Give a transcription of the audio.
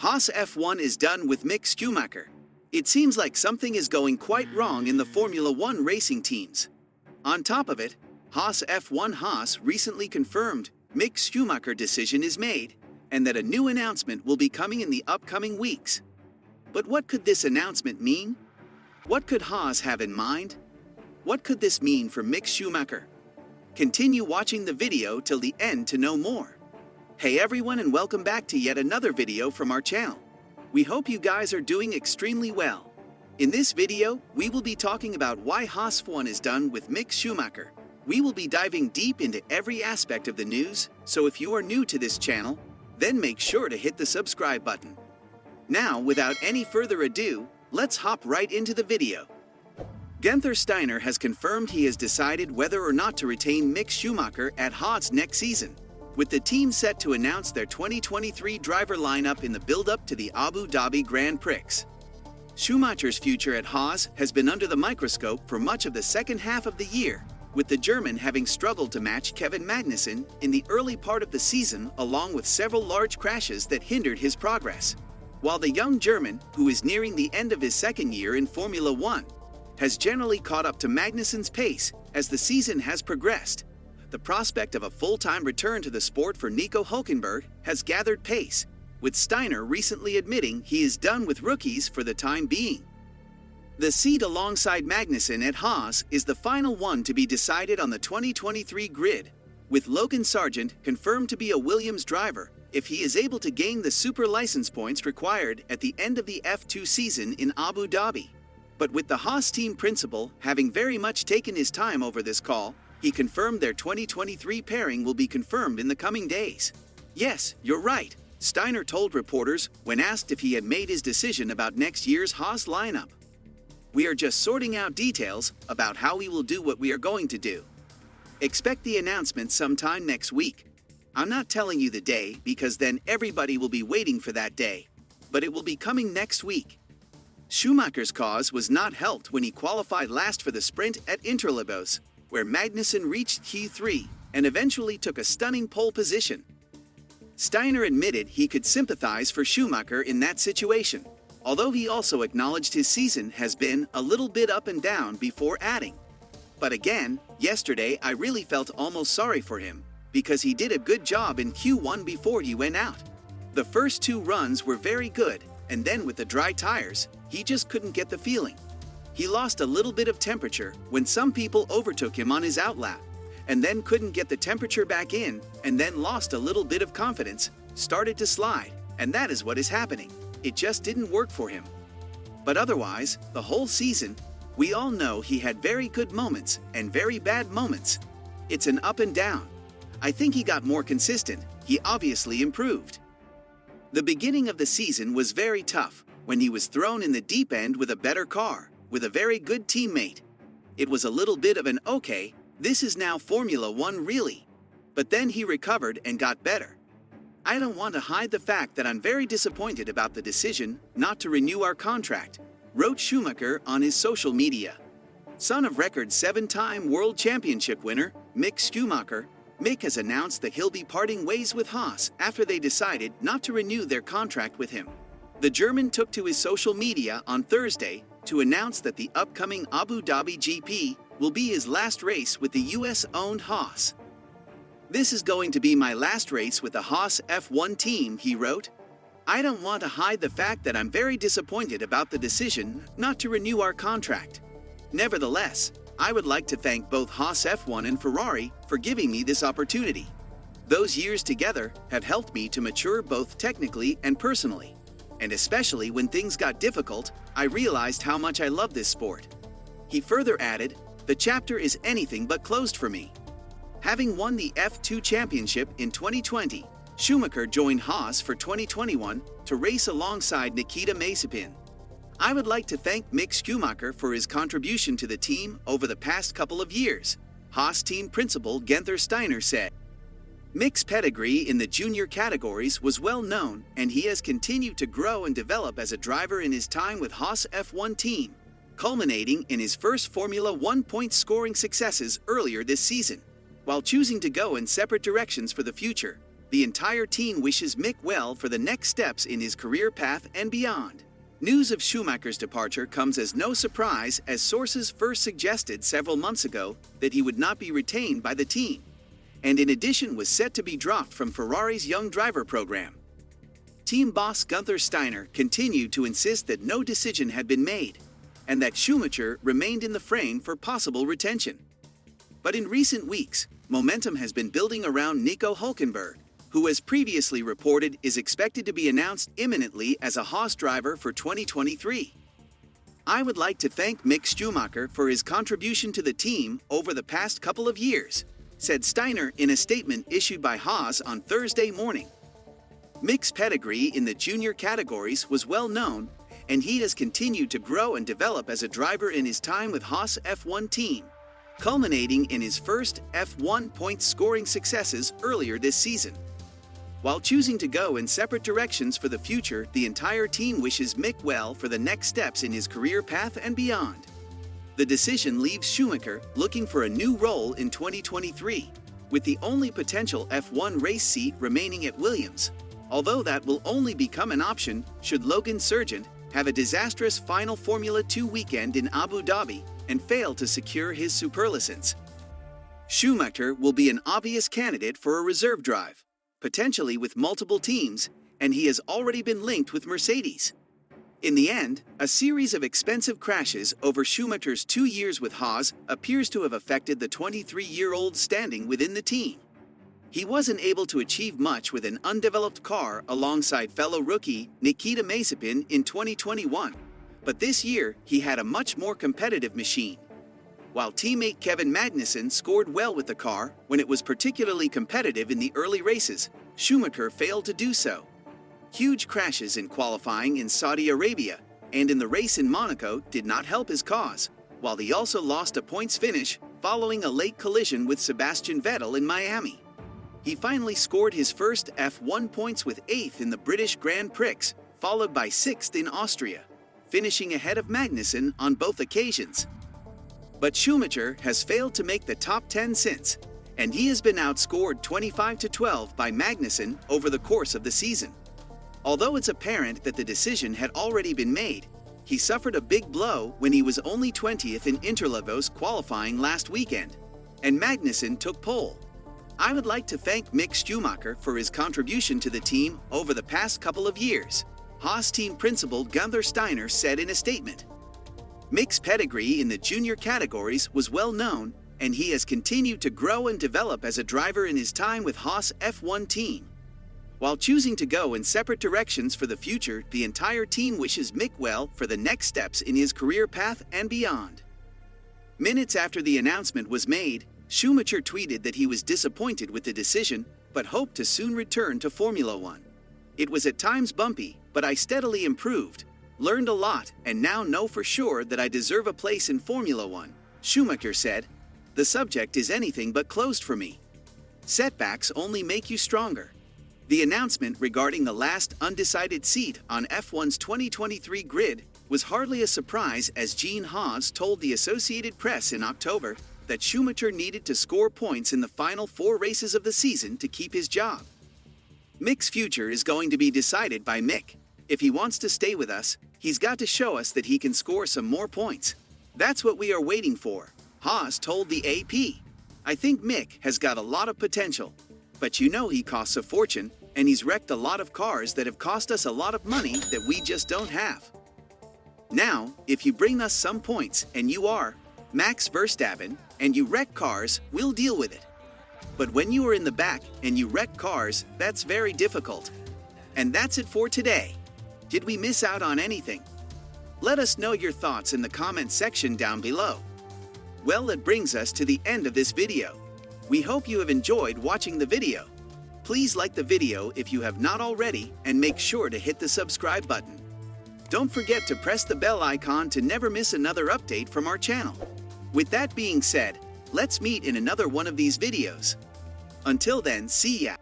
Haas F1 is done with Mick Schumacher. It seems like something is going quite wrong in the Formula One racing teams. On top of it, Haas F1 Haas recently confirmed Mick Schumacher decision is made, and that a new announcement will be coming in the upcoming weeks. But what could this announcement mean? What could Haas have in mind? What could this mean for Mick Schumacher? Continue watching the video till the end to know more. Hey everyone, and welcome back to yet another video from our channel. We hope you guys are doing extremely well. In this video, we will be talking about why Haas F1 is done with Mick Schumacher. We will be diving deep into every aspect of the news, so if you are new to this channel, then make sure to hit the subscribe button. Now, without any further ado, let's hop right into the video. Guenther Steiner has confirmed he has decided whether or not to retain Mick Schumacher at Haas next season, with the team set to announce their 2023 driver lineup in the build-up to the Abu Dhabi Grand Prix. Schumacher's future at Haas has been under the microscope for much of the second half of the year, with the German having struggled to match Kevin Magnussen in the early part of the season, along with several large crashes that hindered his progress. While the young German, who is nearing the end of his second year in Formula One, has generally caught up to Magnussen's pace as the season has progressed, the prospect of a full-time return to the sport for Nico Hülkenberg has gathered pace, with Steiner recently admitting he is done with rookies for the time being. The seat alongside Magnussen at Haas is the final one to be decided on the 2023 grid, with Logan Sargent confirmed to be a Williams driver if he is able to gain the super license points required at the end of the F2 season in Abu Dhabi. But with the Haas team principal having very much taken his time over this call, he confirmed their 2023 pairing will be confirmed in the coming days. Yes, you're right, Steiner told reporters when asked if he had made his decision about next year's Haas lineup. We are just sorting out details about how we will do what we are going to do. Expect the announcement sometime next week. I'm not telling you the day because then everybody will be waiting for that day, but it will be coming next week. Schumacher's cause was not helped when he qualified last for the sprint at Interlagos, where Magnussen reached Q3 and eventually took a stunning pole position. Steiner admitted he could sympathize for Schumacher in that situation, although he also acknowledged his season has been a little bit up and down before adding. But again, yesterday I really felt almost sorry for him, because he did a good job in Q1 before he went out. The first two runs were very good, and then with the dry tires, he just couldn't get the feeling. He lost a little bit of temperature when some people overtook him on his outlap, and then couldn't get the temperature back in, and then lost a little bit of confidence, started to slide, and that is what is happening. It just didn't work for him. But otherwise, the whole season, we all know he had very good moments and very bad moments. It's an up and down. I think he got more consistent. He obviously improved. The beginning of the season was very tough when he was thrown in the deep end with a better car, with a very good teammate. It was a little bit of an okay, this is now Formula One really. But then he recovered and got better. I don't want to hide the fact that I'm very disappointed about the decision not to renew our contract, wrote Schumacher on his social media. Son of record 7-time World Championship winner, Mick Schumacher, Mick has announced that he'll be parting ways with Haas after they decided not to renew their contract with him. The German took to his social media on Thursday to announce that the upcoming Abu Dhabi GP will be his last race with the US-owned Haas. "This is going to be my last race with the Haas F1 team," he wrote. "I don't want to hide the fact that I'm very disappointed about the decision not to renew our contract. Nevertheless, I would like to thank both Haas F1 and Ferrari for giving me this opportunity. Those years together have helped me to mature both technically and personally. And especially when things got difficult, I realized how much I love this sport." He further added, "The chapter is anything but closed for me." Having won the F2 championship in 2020, Schumacher joined Haas for 2021 to race alongside Nikita Mazepin. "I would like to thank Mick Schumacher for his contribution to the team over the past couple of years," Haas team principal Guenther Steiner said. Mick's pedigree in the junior categories was well known, and he has continued to grow and develop as a driver in his time with Haas F1 team, culminating in his first Formula One point-scoring successes earlier this season. While choosing to go in separate directions for the future, The entire team wishes Mick well for the next steps in his career path and beyond. News of Schumacher's departure comes as no surprise, as sources first suggested several months ago that he would not be retained by the team, and in addition was set to be dropped from Ferrari's young driver program. Team boss Guenther Steiner continued to insist that no decision had been made, and that Schumacher remained in the frame for possible retention. But in recent weeks, momentum has been building around Nico Hülkenberg, who as previously reported is expected to be announced imminently as a Haas driver for 2023. I would like to thank Mick Schumacher for his contribution to the team over the past couple of years, said Steiner in a statement issued by Haas on Thursday morning. Mick's pedigree in the junior categories was well known, and he has continued to grow and develop as a driver in his time with Haas F1 team, culminating in his first F1 point-scoring successes earlier this season. While choosing to go in separate directions for the future, the entire team wishes Mick well for the next steps in his career path and beyond. The decision leaves Schumacher looking for a new role in 2023, with the only potential F1 race seat remaining at Williams, although that will only become an option should Logan Sargent have a disastrous final Formula 2 weekend in Abu Dhabi and fail to secure his superlicense. Schumacher will be an obvious candidate for a reserve drive, potentially with multiple teams, and he has already been linked with Mercedes. In the end, a series of expensive crashes over Schumacher's 2 years with Haas appears to have affected the 23-year-old's standing within the team. He wasn't able to achieve much with an undeveloped car alongside fellow rookie Nikita Mazepin in 2021, but this year he had a much more competitive machine. While teammate Kevin Magnussen scored well with the car when it was particularly competitive in the early races, Schumacher failed to do so. Huge crashes in qualifying in Saudi Arabia and in the race in Monaco did not help his cause, while he also lost a points finish following a late collision with Sebastian Vettel in Miami. He finally scored his first F1 points with 8th in the British Grand Prix, followed by 6th in Austria, finishing ahead of Magnussen on both occasions. But Schumacher has failed to make the top 10 since, and he has been outscored 25-12 by Magnussen over the course of the season. Although it's apparent that the decision had already been made, he suffered a big blow when he was only 20th in Interlagos qualifying last weekend, and Magnussen took pole. I would like to thank Mick Schumacher for his contribution to the team over the past couple of years, Haas team principal Guenther Steiner said in a statement. Mick's pedigree in the junior categories was well known, and he has continued to grow and develop as a driver in his time with Haas F1 team. While choosing to go in separate directions for the future, the entire team wishes Mick well for the next steps in his career path and beyond. Minutes after the announcement was made, Schumacher tweeted that he was disappointed with the decision, but hoped to soon return to Formula One. It was at times bumpy, but I steadily improved, learned a lot, and now know for sure that I deserve a place in Formula One, Schumacher said. The subject is anything but closed for me. Setbacks only make you stronger. The announcement regarding the last undecided seat on F1's 2023 grid was hardly a surprise, as Herman Haas told the Associated Press in October that Schumacher needed to score points in the final 4 races of the season to keep his job. Mick's future is going to be decided by Mick. If he wants to stay with us, he's got to show us that he can score some more points. That's what we are waiting for, Haas told the AP. I think Mick has got a lot of potential, but you know he costs a fortune, and he's wrecked a lot of cars that have cost us a lot of money that we just don't have. Now, if you bring us some points and you are Max Verstappen and you wreck cars, we'll deal with it. But when you are in the back and you wreck cars, that's very difficult. And that's it for today. Did we miss out on anything? Let us know your thoughts in the comment section down below. Well, that brings us to the end of this video. We hope you have enjoyed watching the video. Please like the video if you have not already, and make sure to hit the subscribe button. Don't forget to press the bell icon to never miss another update from our channel. With that being said, let's meet in another one of these videos. Until then, see ya!